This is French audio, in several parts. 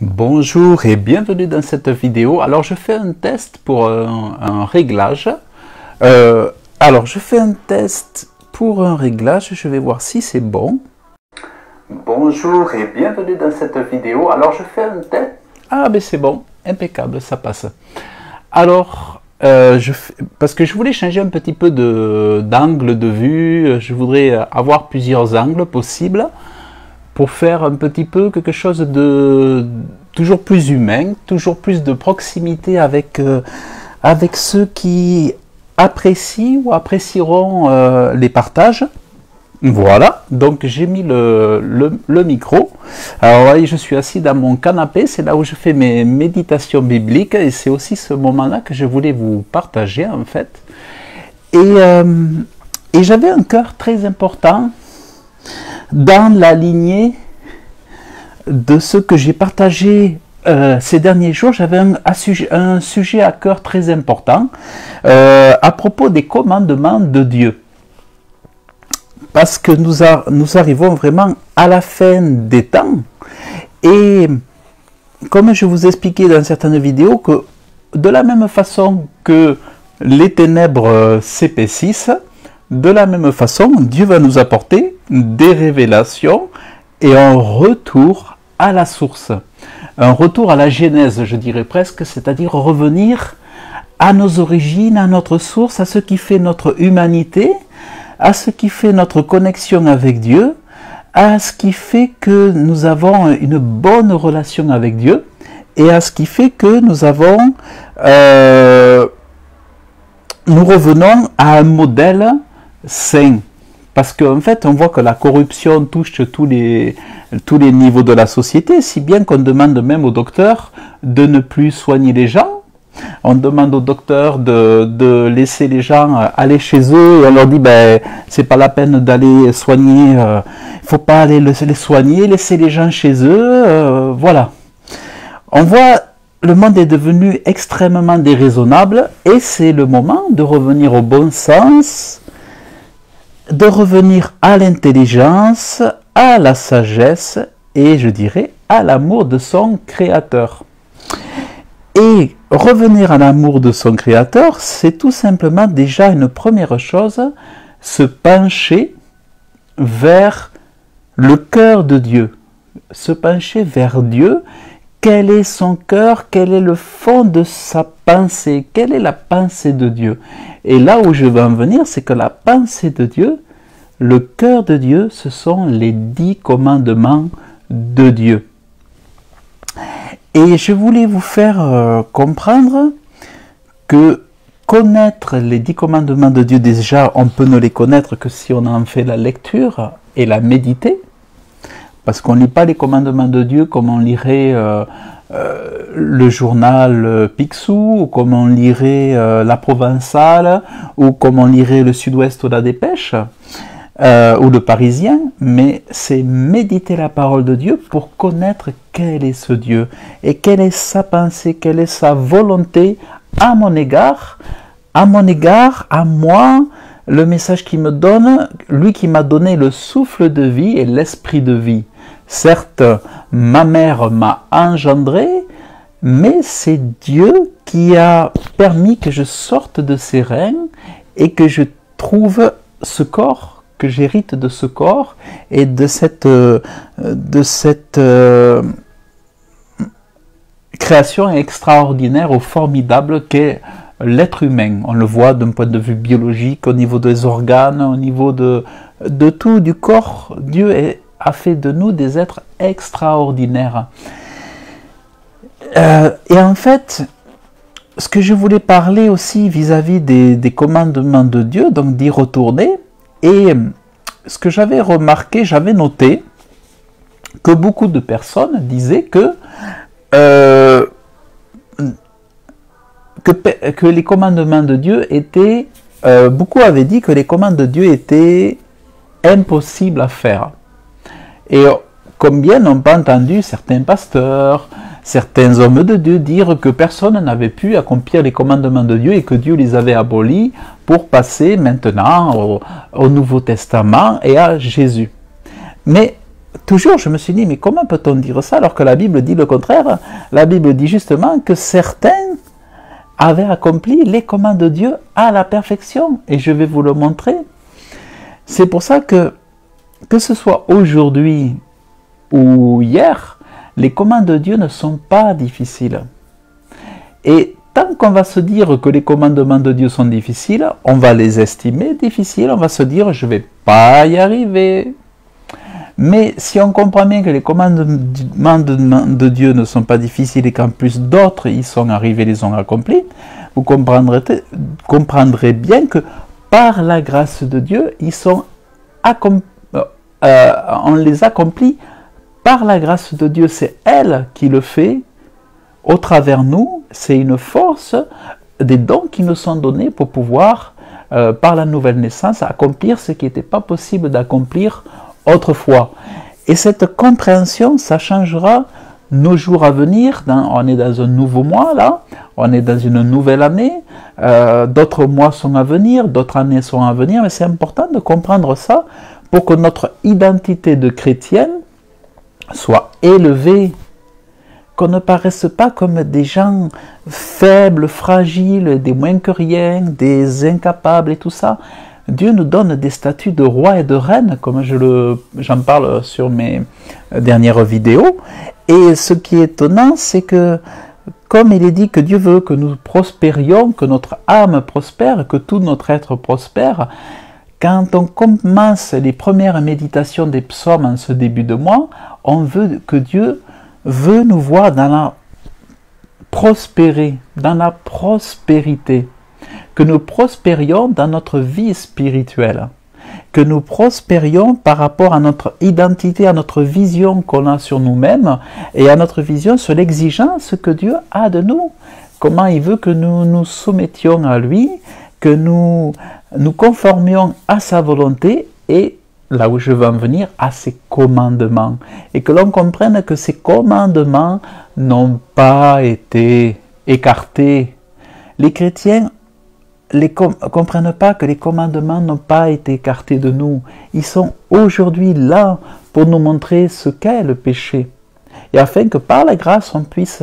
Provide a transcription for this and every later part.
Bonjour et bienvenue dans cette vidéo. Alors je fais un test pour un réglage. Je fais un test pour un réglage. Je vais voir si c'est bon. Bonjour et bienvenue dans cette vidéo. Alors je fais un test. Ah ben c'est bon, impeccable, ça passe. Alors parce que je voulais changer un petit peu d'angle de vue. Je voudrais avoir plusieurs angles possibles, pour faire un petit peu quelque chose de toujours plus humain, toujours plus de proximité avec ceux qui apprécient ou apprécieront les partages. Voilà, donc j'ai mis le micro. Alors voyez, je suis assis dans mon canapé, c'est là où je fais mes méditations bibliques, et c'est aussi ce moment-là que je voulais vous partager en fait. Et j'avais un cœur très important dans la lignée de ce que j'ai partagé ces derniers jours. J'avais un sujet à cœur très important à propos des commandements de Dieu. Parce que nous arrivons vraiment à la fin des temps. Et comme je vous expliquais dans certaines vidéos, que de la même façon que les ténèbres s'épaississent, de la même façon, Dieu va nous apporter des révélations et un retour à la source. Un retour à la genèse, je dirais presque, c'est-à-dire revenir à nos origines, à notre source, à ce qui fait notre humanité, à ce qui fait notre connexion avec Dieu, à ce qui fait que nous avons une bonne relation avec Dieu, et à ce qui fait que nous revenons à un modèle sain. Parce qu'en fait, on voit que la corruption touche tous les niveaux de la société, si bien qu'on demande même aux docteurs de ne plus soigner les gens. On demande aux docteurs de laisser les gens aller chez eux, et on leur dit ben c'est pas la peine d'aller soigner, il faut pas aller les soigner, laisser les gens chez eux, voilà. On voit, le monde est devenu extrêmement déraisonnable, et c'est le moment de revenir au bon sens, de revenir à l'intelligence, à la sagesse, et je dirais à l'amour de son Créateur. Et revenir à l'amour de son Créateur, c'est tout simplement déjà une première chose, se pencher vers le cœur de Dieu, se pencher vers Dieu. Quel est son cœur? Quel est le fond de sa pensée? Quelle est la pensée de Dieu? Et là où je veux en venir, c'est que la pensée de Dieu, le cœur de Dieu, ce sont les 10 commandements de Dieu. Et je voulais vous faire comprendre que connaître les 10 commandements de Dieu, déjà, on peut ne les connaître que si on en fait la lecture et la méditer. Parce qu'on ne lit pas les commandements de Dieu comme on lirait le journal Picsou, ou comme on lirait la Provençale, ou comme on lirait le Sud-Ouest ou la Dépêche, ou le Parisien, mais c'est méditer la parole de Dieu pour connaître quel est ce Dieu, et quelle est sa pensée, quelle est sa volonté à mon égard, à moi, le message qu'il me donne, lui qui m'a donné le souffle de vie et l'esprit de vie. Certes, ma mère m'a engendré, mais c'est Dieu qui a permis que je sorte de ses reins et que je trouve ce corps, que j'hérite de ce corps et de cette création extraordinaire ou formidable qu'est l'être humain. On le voit d'un point de vue biologique, au niveau des organes, au niveau de tout, du corps. Dieu a fait de nous des êtres extraordinaires. Et en fait, ce que je voulais parler aussi vis-à-vis des commandements de Dieu, donc d'y retourner, et ce que j'avais remarqué, j'avais noté que beaucoup de personnes disaient que les commandements de Dieu étaient, beaucoup avaient dit que les commandements de Dieu étaient impossibles à faire. Et combien n'ont pas entendu certains pasteurs, certains hommes de Dieu dire que personne n'avait pu accomplir les commandements de Dieu et que Dieu les avait abolis pour passer maintenant au Nouveau Testament et à Jésus. Mais toujours, je me suis dit, mais comment peut-on dire ça alors que la Bible dit le contraire? La Bible dit justement que certains avaient accompli les commandes de Dieu à la perfection. Et je vais vous le montrer. C'est pour ça que ce soit aujourd'hui ou hier, les commandes de Dieu ne sont pas difficiles. Et tant qu'on va se dire que les commandements de Dieu sont difficiles, on va les estimer difficiles, on va se dire je ne vais pas y arriver. Mais si on comprend bien que les commandements de Dieu ne sont pas difficiles et qu'en plus d'autres y sont arrivés, les ont accomplis, vous comprendrez bien que par la grâce de Dieu, on les accomplit par la grâce de Dieu. C'est elle qui le fait au travers nous. C'est une force, des dons qui nous sont donnés pour pouvoir, par la nouvelle naissance, accomplir ce qui n'était pas possible d'accomplir autrefois. Et cette compréhension, ça changera nos jours à venir. On est dans un nouveau mois là, on est dans une nouvelle année, d'autres mois sont à venir, d'autres années sont à venir, mais c'est important de comprendre ça pour que notre identité de chrétienne soit élevée, qu'on ne paraisse pas comme des gens faibles, fragiles, des moins que rien, des incapables et tout ça. Dieu nous donne des statuts de roi et de reine, comme j'en parle sur mes dernières vidéos. Et ce qui est étonnant, c'est que, comme il est dit que Dieu veut que nous prospérions, que notre âme prospère, que tout notre être prospère, quand on commence les premières méditations des psaumes en ce début de mois, on veut que Dieu veut nous voir dans la prospérité, que nous prospérions dans notre vie spirituelle, que nous prospérions par rapport à notre identité, à notre vision qu'on a sur nous-mêmes et à notre vision sur l'exigence que Dieu a de nous. Comment il veut que nous nous soumettions à lui, que nous nous conformions à sa volonté et, là où je veux en venir, à ses commandements. Et que l'on comprenne que ces commandements n'ont pas été écartés. Les chrétiens ne comprennent pas que les commandements n'ont pas été écartés de nous. Ils sont aujourd'hui là pour nous montrer ce qu'est le péché. Et afin que par la grâce, on puisse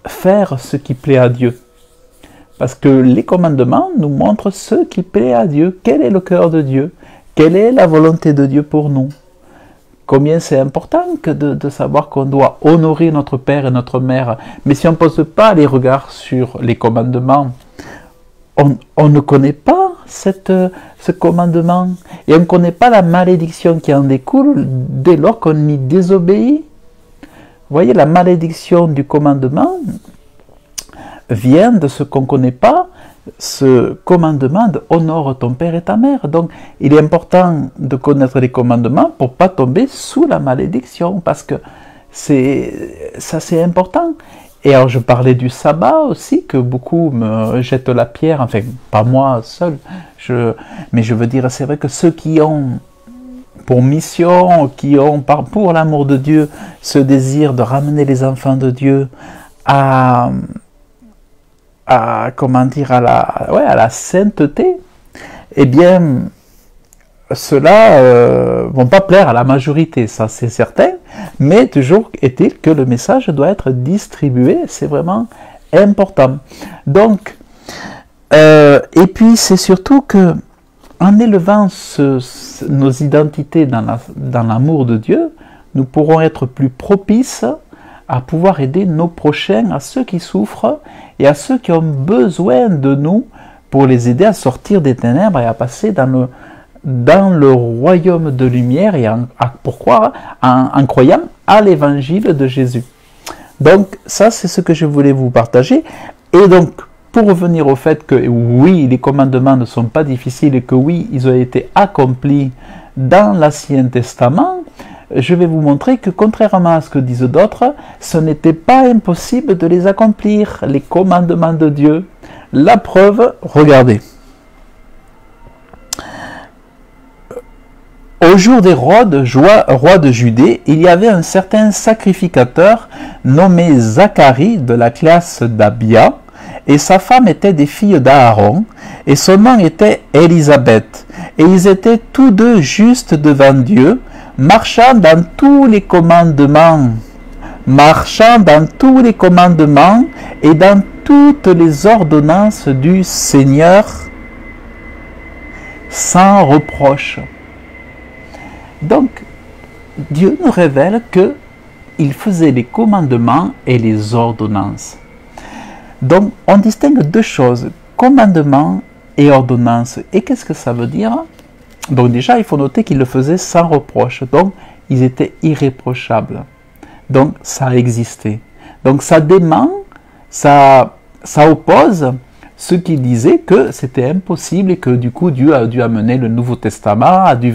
faire ce qui plaît à Dieu. Parce que les commandements nous montrent ce qui plaît à Dieu. Quel est le cœur de Dieu? Quelle est la volonté de Dieu pour nous? Combien c'est important que de savoir qu'on doit honorer notre père et notre mère. Mais si on ne pose pas les regards sur les commandements, on ne connaît pas ce commandement. Et on ne connaît pas la malédiction qui en découle dès lors qu'on y désobéit. Vous voyez, la malédiction du commandement vient de ce qu'on ne connaît pas, ce commandement de honore ton père et ta mère. Donc, il est important de connaître les commandements pour ne pas tomber sous la malédiction, parce que ça c'est important. Et alors, je parlais du sabbat aussi, que beaucoup me jettent la pierre, enfin, pas moi seul, mais je veux dire, c'est vrai que ceux qui ont pour mission, qui ont pour l'amour de Dieu, ce désir de ramener les enfants de Dieu à la sainteté, eh bien, ceux-là vont pas plaire à la majorité, ça c'est certain, mais toujours est-il que le message doit être distribué, c'est vraiment important. Donc, et puis c'est surtout que en élevant nos identités dans l'amour de Dieu, nous pourrons être plus propices à pouvoir aider nos prochains, à ceux qui souffrent et à ceux qui ont besoin de nous pour les aider à sortir des ténèbres et à passer dans le royaume de lumière et pourquoi en croyant à l'évangile de Jésus. Donc ça c'est ce que je voulais vous partager. Et donc pour revenir au fait que oui, les commandements ne sont pas difficiles et que oui, ils ont été accomplis dans l'Ancien Testament, je vais vous montrer que contrairement à ce que disent d'autres, ce n'était pas impossible de les accomplir, les commandements de Dieu. La preuve, regardez. Au jour d'Hérode, roi de Judée, il y avait un certain sacrificateur nommé Zacharie de la classe d'Abia, et sa femme était des filles d'Aaron, et son nom était Élisabeth. Et ils étaient tous deux justes devant Dieu, marchant dans tous les commandements, marchant dans tous les commandements et dans toutes les ordonnances du Seigneur, sans reproche. Donc, Dieu nous révèle qu'il faisait les commandements et les ordonnances. Donc, on distingue deux choses, commandements et ordonnances. Et qu'est-ce que ça veut dire? Donc déjà, il faut noter qu'il le faisait sans reproche. Donc, ils étaient irréprochables. Donc, ça existait. Donc, ça dément, ça oppose ceux qui disaient que c'était impossible et que du coup, Dieu a dû amener le Nouveau Testament, a dû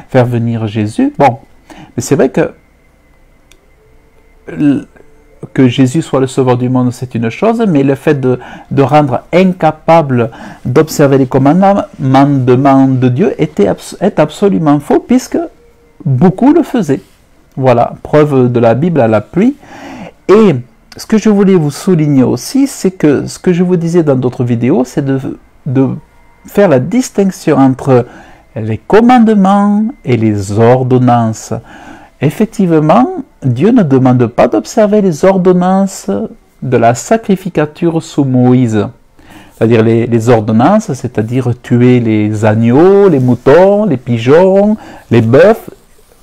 faire venir Jésus. Bon, mais c'est vrai que Jésus soit le sauveur du monde, c'est une chose, mais le fait de rendre incapable d'observer les commandements de Dieu est absolument faux, puisque beaucoup le faisaient. Voilà, preuve de la Bible à l'appui. Et ce que je voulais vous souligner aussi, c'est que ce que je vous disais dans d'autres vidéos, c'est de faire la distinction entre les commandements et les ordonnances. Effectivement, Dieu ne demande pas d'observer les ordonnances de la sacrificature sous Moïse. C'est-à-dire les ordonnances, c'est-à-dire tuer les agneaux, les moutons, les pigeons, les bœufs.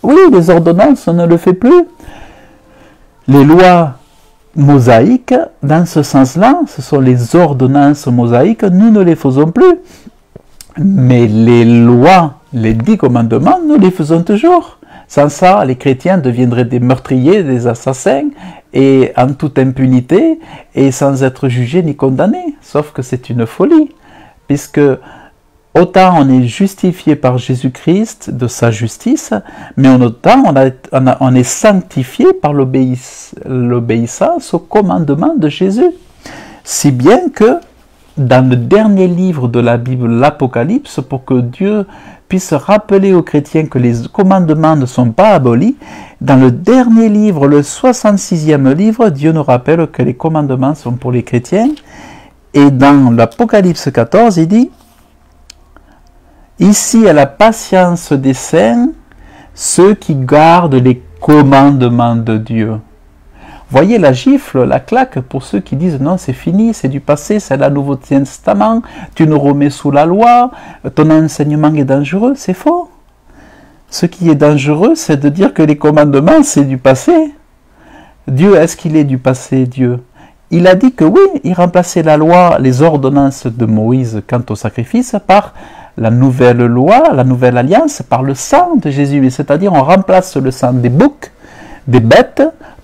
Oui, les ordonnances, on ne le fait plus. Les lois mosaïques, dans ce sens-là, ce sont les ordonnances mosaïques, nous ne les faisons plus. Mais les lois, les 10 commandements, nous les faisons toujours. Sans ça, les chrétiens deviendraient des meurtriers, des assassins, et en toute impunité, et sans être jugés ni condamnés. Sauf que c'est une folie, puisque autant on est justifié par Jésus-Christ de sa justice, mais en autant on est sanctifié par l'obéissance au commandement de Jésus. Si bien que dans le dernier livre de la Bible, l'Apocalypse, pour que Dieu puisse rappeler aux chrétiens que les commandements ne sont pas abolis, dans le dernier livre, le 66e livre, Dieu nous rappelle que les commandements sont pour les chrétiens. Et dans l'Apocalypse 14, il dit « Ici à la patience des saints, ceux qui gardent les commandements de Dieu. » Voyez la gifle, la claque pour ceux qui disent non, c'est fini, c'est du passé, c'est le Nouveau Testament, tu nous remets sous la loi, ton enseignement est dangereux, c'est faux. Ce qui est dangereux, c'est de dire que les commandements, c'est du passé. Dieu, est-ce qu'il est du passé, Dieu? Il a dit que oui, il remplaçait la loi, les ordonnances de Moïse quant au sacrifice par la nouvelle loi, la nouvelle alliance, par le sang de Jésus. C'est-à-dire, on remplace le sang des boucs, des bêtes,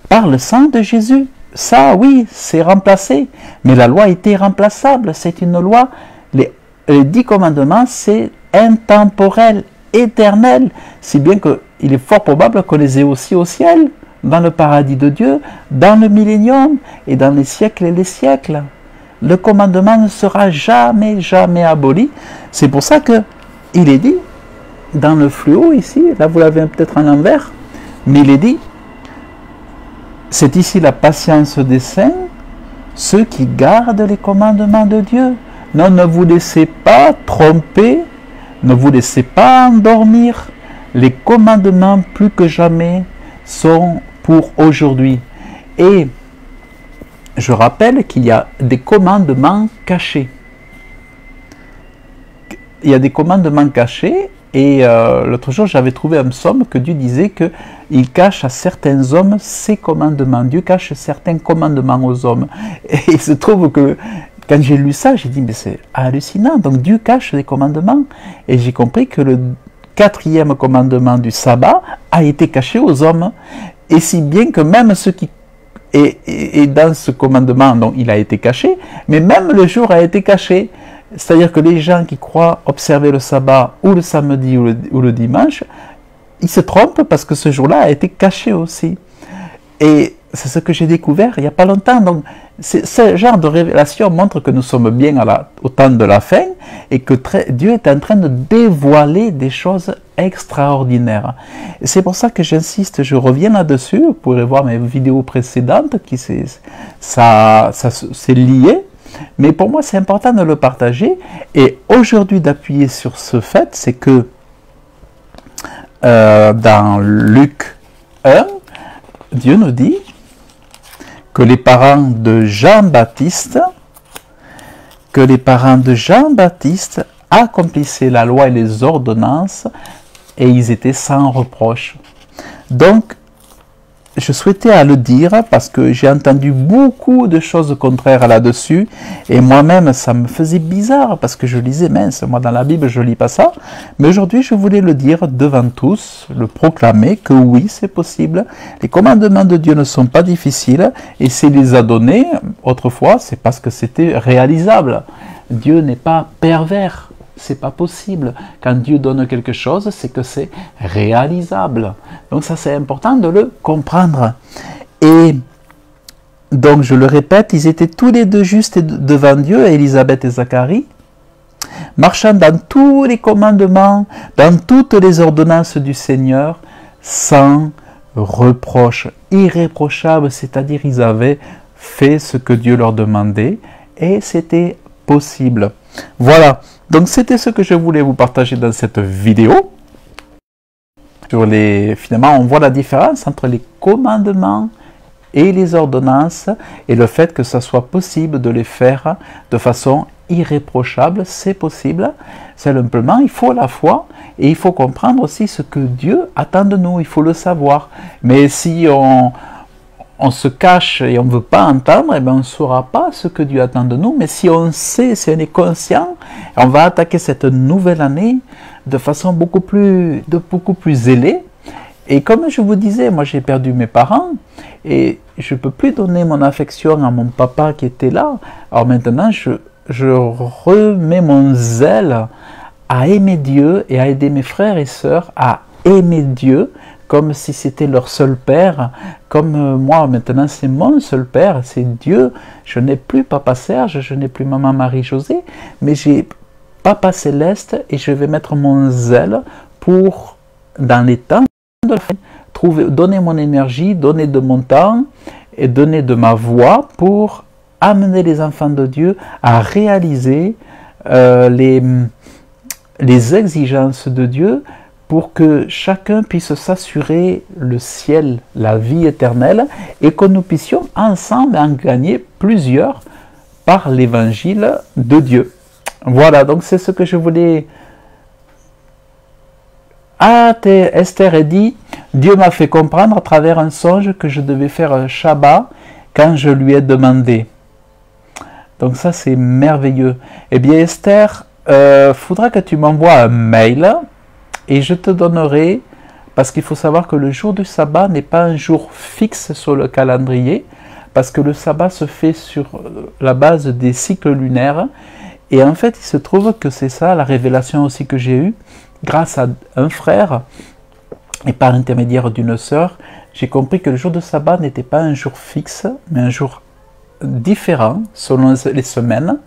par le sang de Jésus. Ça, oui, c'est remplacé. Mais la loi était irremplaçable. C'est une loi. Les 10 commandements, c'est intemporel, éternel. Si bien qu'il est fort probable qu'on les ait aussi au ciel, dans le paradis de Dieu, dans le millénium et dans les siècles et les siècles. Le commandement ne sera jamais, jamais aboli. C'est pour ça qu'il est dit, dans le fluo ici, là vous l'avez peut-être en envers, mais il est dit, c'est ici la patience des saints, ceux qui gardent les commandements de Dieu. Non, ne vous laissez pas tromper, ne vous laissez pas endormir. Les commandements, plus que jamais, sont pour aujourd'hui. Et je rappelle qu'il y a des commandements cachés. Il y a des commandements cachés. Et l'autre jour, j'avais trouvé un psaume que Dieu disait qu'il cache à certains hommes ses commandements. Dieu cache certains commandements aux hommes. Et il se trouve que quand j'ai lu ça, j'ai dit, mais c'est hallucinant. Donc Dieu cache des commandements. Et j'ai compris que le 4e commandement du sabbat a été caché aux hommes. Et si bien que même ceux qui... Et dans ce commandement, donc, il a été caché, mais même le jour a été caché. C'est-à-dire que les gens qui croient observer le sabbat ou le samedi ou le dimanche, ils se trompent parce que ce jour-là a été caché aussi. Et c'est ce que j'ai découvert il n'y a pas longtemps. Donc, ce genre de révélation montre que nous sommes bien au temps de la fin et que Dieu est en train de dévoiler des choses extraordinaires. C'est pour ça que j'insiste, je reviens là-dessus. Vous pourrez voir mes vidéos précédentes, ça c'est lié. Mais pour moi, c'est important de le partager. Et aujourd'hui, d'appuyer sur ce fait, c'est que dans Luc 1, Dieu nous dit que les parents de Jean-Baptiste, accomplissaient la loi et les ordonnances et ils étaient sans reproche. Donc, je souhaitais à le dire parce que j'ai entendu beaucoup de choses contraires là-dessus et moi-même ça me faisait bizarre parce que je lisais, mince, moi dans la Bible je lis pas ça, mais aujourd'hui je voulais le dire devant tous, le proclamer que oui c'est possible, les commandements de Dieu ne sont pas difficiles et s'il les a donnés autrefois c'est parce que c'était réalisable. Dieu n'est pas pervers. C'est pas possible. Quand Dieu donne quelque chose, c'est que c'est réalisable. Donc ça, c'est important de le comprendre. Et donc, je le répète, ils étaient tous les deux justes devant Dieu, Élisabeth et Zacharie, marchant dans tous les commandements, dans toutes les ordonnances du Seigneur, sans reproche, irréprochables, c'est-à-dire ils avaient fait ce que Dieu leur demandait et c'était possible. Voilà. Donc c'était ce que je voulais vous partager dans cette vidéo. Finalement, on voit la différence entre les commandements et les ordonnances et le fait que ça soit possible de les faire de façon irréprochable, c'est possible. Simplement, il faut la foi et il faut comprendre aussi ce que Dieu attend de nous, il faut le savoir. Mais si on se cache et on ne veut pas entendre, eh bien on ne saura pas ce que Dieu attend de nous. Mais si on sait, si on est conscient, on va attaquer cette nouvelle année de façon beaucoup plus zélée. Et comme je vous disais, moi j'ai perdu mes parents et je ne peux plus donner mon affection à mon papa qui était là. Alors maintenant, je remets mon zèle à aimer Dieu et à aider mes frères et sœurs à aimer Dieu comme si c'était leur seul père, comme moi maintenant c'est mon seul père, c'est Dieu. Je n'ai plus papa Serge, je n'ai plus maman Marie-Josée, mais j'ai papa Céleste et je vais mettre mon zèle pour, dans les temps de la donner mon énergie, donner de mon temps et donner de ma voix pour amener les enfants de Dieu à réaliser les exigences de Dieu, pour que chacun puisse s'assurer le ciel, la vie éternelle, et que nous puissions ensemble en gagner plusieurs par l'évangile de Dieu. Voilà, donc c'est ce que je voulais... Esther a dit, Dieu m'a fait comprendre à travers un songe que je devais faire un Shabbat quand je lui ai demandé. Donc ça c'est merveilleux. Eh bien Esther, faudra que tu m'envoies un mail et je te donnerai, parce qu'il faut savoir que le jour du sabbat n'est pas un jour fixe sur le calendrier, parce que le sabbat se fait sur la base des cycles lunaires, et en fait il se trouve que c'est ça la révélation aussi que j'ai eue, grâce à un frère, et par l'intermédiaire d'une sœur, j'ai compris que le jour de sabbat n'était pas un jour fixe, mais un jour différent selon les semaines.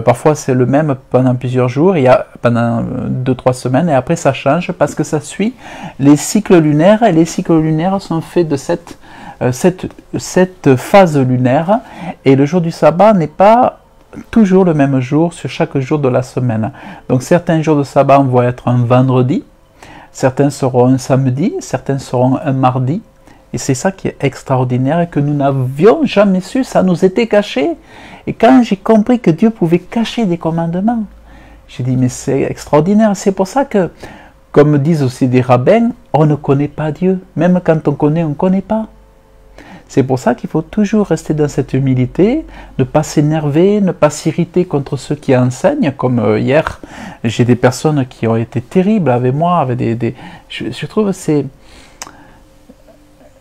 Parfois c'est le même pendant plusieurs jours, pendant 2-3 semaines, et après ça change parce que ça suit les cycles lunaires, et les cycles lunaires sont faits de cette phase lunaire, et le jour du sabbat n'est pas toujours le même jour sur chaque jour de la semaine. Donc certains jours de sabbat vont être un vendredi, certains seront un samedi, certains seront un mardi. Et c'est ça qui est extraordinaire et que nous n'avions jamais su, ça nous était caché. Et quand j'ai compris que Dieu pouvait cacher des commandements, j'ai dit mais c'est extraordinaire. C'est pour ça que, comme disent aussi des rabbins, on ne connaît pas Dieu. Même quand on connaît, on ne connaît pas. C'est pour ça qu'il faut toujours rester dans cette humilité, ne pas s'énerver, ne pas s'irriter contre ceux qui enseignent. Comme hier, j'ai des personnes qui ont été terribles avec moi. Je trouve que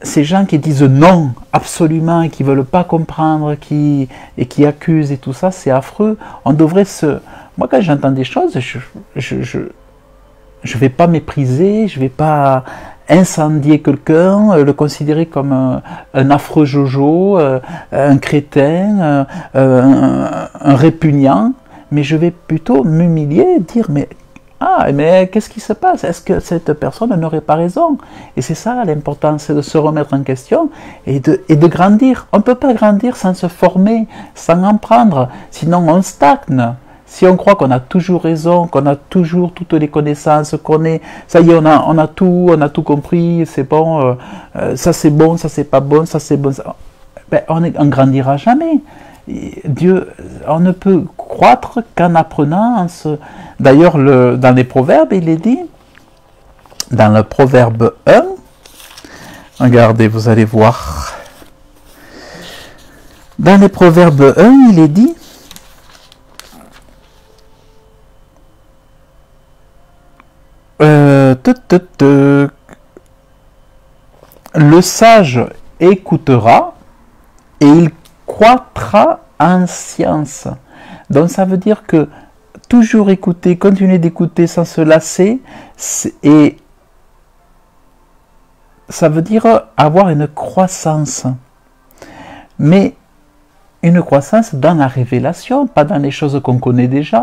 ces gens qui disent non, absolument, et qui ne veulent pas comprendre, et qui accusent et tout ça, c'est affreux. On devrait Moi, quand j'entends des choses, je ne vais pas mépriser, je ne vais pas incendier quelqu'un, le considérer comme un affreux jojo, un crétin, un répugnant, mais je vais plutôt m'humilier, dire mais qu'est-ce qui se passe? Est-ce que cette personne n'aurait pas raison? Et c'est ça l'important, c'est de se remettre en question et de grandir. On ne peut pas grandir sans se former, sans en prendre, sinon on stagne. Si on croit qu'on a toujours raison, qu'on a toujours toutes les connaissances, qu'on est, ça y est, on a tout compris, c'est bon, ça c'est bon, ça c'est pas bon, ça c'est bon, ça, ben, on grandira jamais. Dieu, on ne peut croître qu'en apprenant. D'ailleurs, dans les Proverbes, il est dit, dans le Proverbe 1, regardez, vous allez voir. Dans les Proverbes 1, il est dit, le sage écoutera et il croîtra en science. Donc ça veut dire que toujours écouter, continuer d'écouter sans se lasser, et ça veut dire avoir une croissance. Mais une croissance dans la révélation, pas dans les choses qu'on connaît déjà.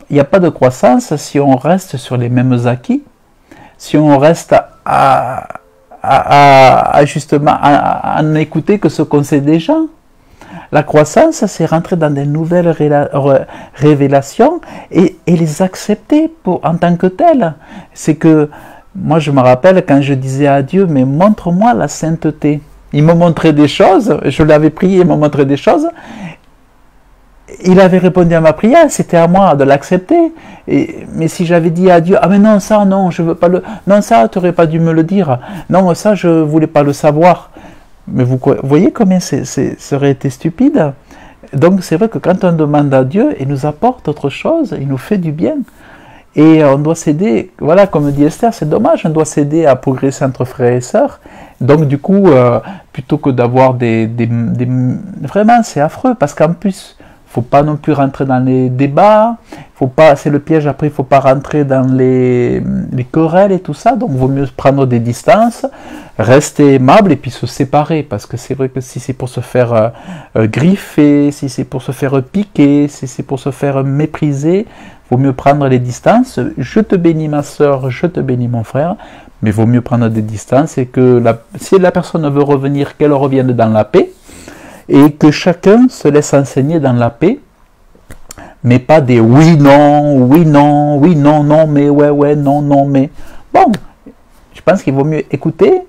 Il n'y a pas de croissance si on reste sur les mêmes acquis, si on reste justement à n'écouter que ce qu'on sait déjà. La croissance, c'est rentrer dans des nouvelles révélations et les accepter en tant que telles. C'est que, moi je me rappelle quand je disais à Dieu, mais montre-moi la sainteté. Il me montrait des choses, je l'avais prié, il me montrait des choses. Il avait répondu à ma prière, c'était à moi de l'accepter. Mais si j'avais dit à Dieu, ah mais non, ça, non, je veux pas le... Non, ça, tu n'aurais pas dû me le dire. Non, ça, je ne voulais pas le savoir. Mais vous voyez combien ça aurait été stupide. Donc c'est vrai que quand on demande à Dieu, il nous apporte autre chose, il nous fait du bien. Et on doit s'aider, voilà, comme dit Esther, c'est dommage, on doit s'aider à progresser entre frères et sœurs. Donc du coup, plutôt que d'avoir Vraiment, c'est affreux, parce qu'en plus, il ne faut pas non plus rentrer dans les débats, c'est le piège, après il ne faut pas rentrer dans les querelles et tout ça, donc il vaut mieux prendre des distances, rester aimable et puis se séparer, parce que c'est vrai que si c'est pour se faire griffer, si c'est pour se faire piquer, si c'est pour se faire mépriser, il vaut mieux prendre les distances. Je te bénis ma soeur, je te bénis mon frère, mais il vaut mieux prendre des distances et que si la personne veut revenir, qu'elle revienne dans la paix, et que chacun se laisse enseigner dans la paix, mais pas des oui, non, oui, non, oui, non, non, mais, ouais, non, non, mais. Bon, je pense qu'il vaut mieux écouter,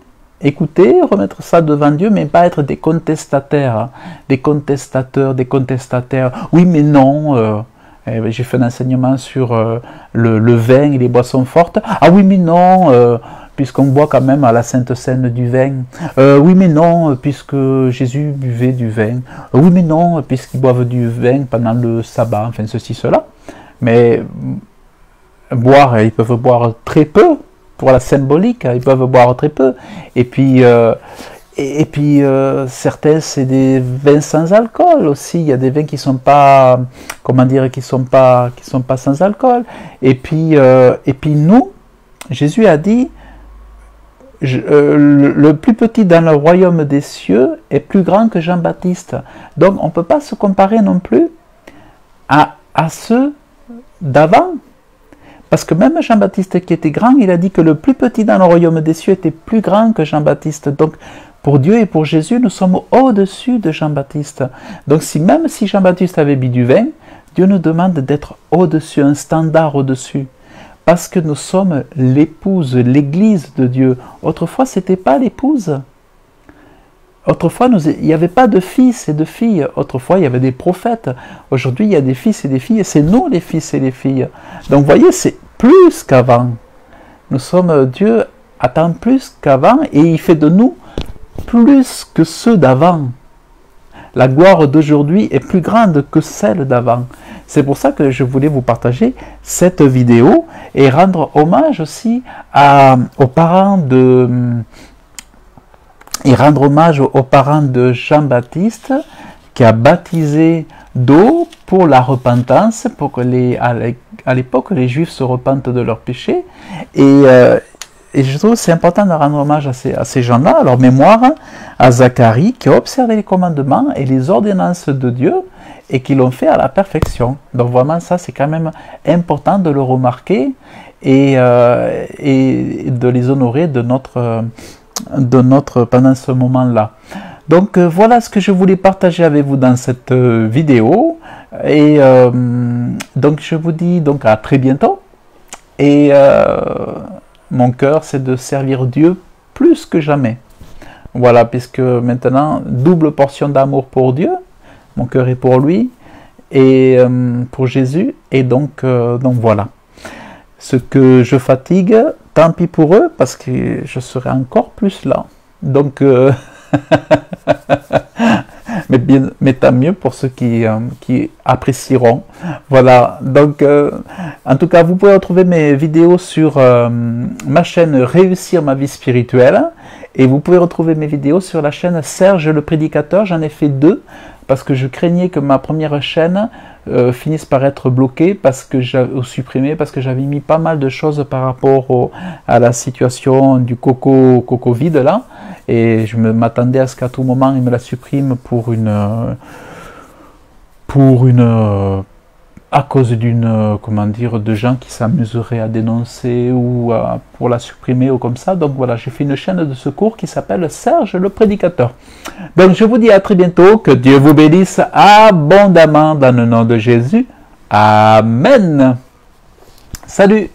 remettre ça devant Dieu, mais pas être des contestataires, hein, des contestataires. Oui, mais non. J'ai fait un enseignement sur le vin et les boissons fortes. Ah oui, mais non. Puisqu'on boit quand même à la Sainte Seine du vin. Oui, mais non, puisque Jésus buvait du vin. Oui, mais non, puisqu'ils boivent du vin pendant le sabbat, enfin ceci, cela. Mais ils peuvent boire très peu, pour la symbolique, ils peuvent boire très peu. Et puis certains, c'est des vins sans alcool aussi. Il y a des vins qui sont pas, comment dire, qui sont pas sans alcool. Et puis nous, Jésus a dit, le plus petit dans le royaume des cieux est plus grand que Jean-Baptiste. Donc on ne peut pas se comparer non plus à ceux d'avant. Parce que même Jean-Baptiste qui était grand, il a dit que le plus petit dans le royaume des cieux était plus grand que Jean-Baptiste. Donc pour Dieu et pour Jésus, nous sommes au-dessus de Jean-Baptiste. Donc même si Jean-Baptiste avait bu du vin, Dieu nous demande d'être au-dessus, un standard au-dessus. Parce que nous sommes l'épouse, l'église de Dieu. Autrefois, ce n'était pas l'épouse. Autrefois, il n'y avait pas de fils et de filles. Autrefois, il y avait des prophètes. Aujourd'hui, il y a des fils et des filles. Et c'est nous, les fils et les filles. Donc, vous voyez, c'est plus qu'avant. Dieu attend plus qu'avant et il fait de nous plus que ceux d'avant. La gloire d'aujourd'hui est plus grande que celle d'avant. C'est pour ça que je voulais vous partager cette vidéo et rendre hommage aussi aux parents de Jean-Baptiste qui a baptisé d'eau pour la repentance, pour que à l'époque les Juifs se repentent de leurs péchés. Et je trouve que c'est important de rendre hommage à ces gens-là, à leur mémoire, à Zacharie, qui a observé les commandements et les ordonnances de Dieu, et qui l'ont fait à la perfection. Donc vraiment, ça, c'est quand même important de le remarquer, et de les honorer pendant ce moment-là. Donc voilà ce que je voulais partager avec vous dans cette vidéo. Et donc je vous dis donc à très bientôt. Et mon cœur, c'est de servir Dieu plus que jamais. Voilà, puisque maintenant, double portion d'amour pour Dieu, mon cœur est pour lui, et pour Jésus, et donc voilà. Ce que je fatigue, tant pis pour eux, parce que je serai encore plus là. Donc, mais tant mieux pour ceux qui apprécieront. Voilà, donc en tout cas, vous pouvez retrouver mes vidéos sur ma chaîne Réussir ma vie spirituelle, et vous pouvez retrouver mes vidéos sur la chaîne Serge le Prédicateur. J'en ai fait 2, parce que je craignais que ma première chaîne finisse par être bloquée, ou supprimée, parce que j'avais mis pas mal de choses par rapport à la situation du coco vide là, et je m'attendais à ce qu'à tout moment il me la supprime à cause comment dire, de gens qui s'amuseraient à dénoncer ou pour la supprimer ou comme ça. Donc voilà, j'ai fait une chaîne de secours qui s'appelle Serge le Prédicateur. Donc je vous dis à très bientôt, que Dieu vous bénisse abondamment dans le nom de Jésus. Amen. Salut.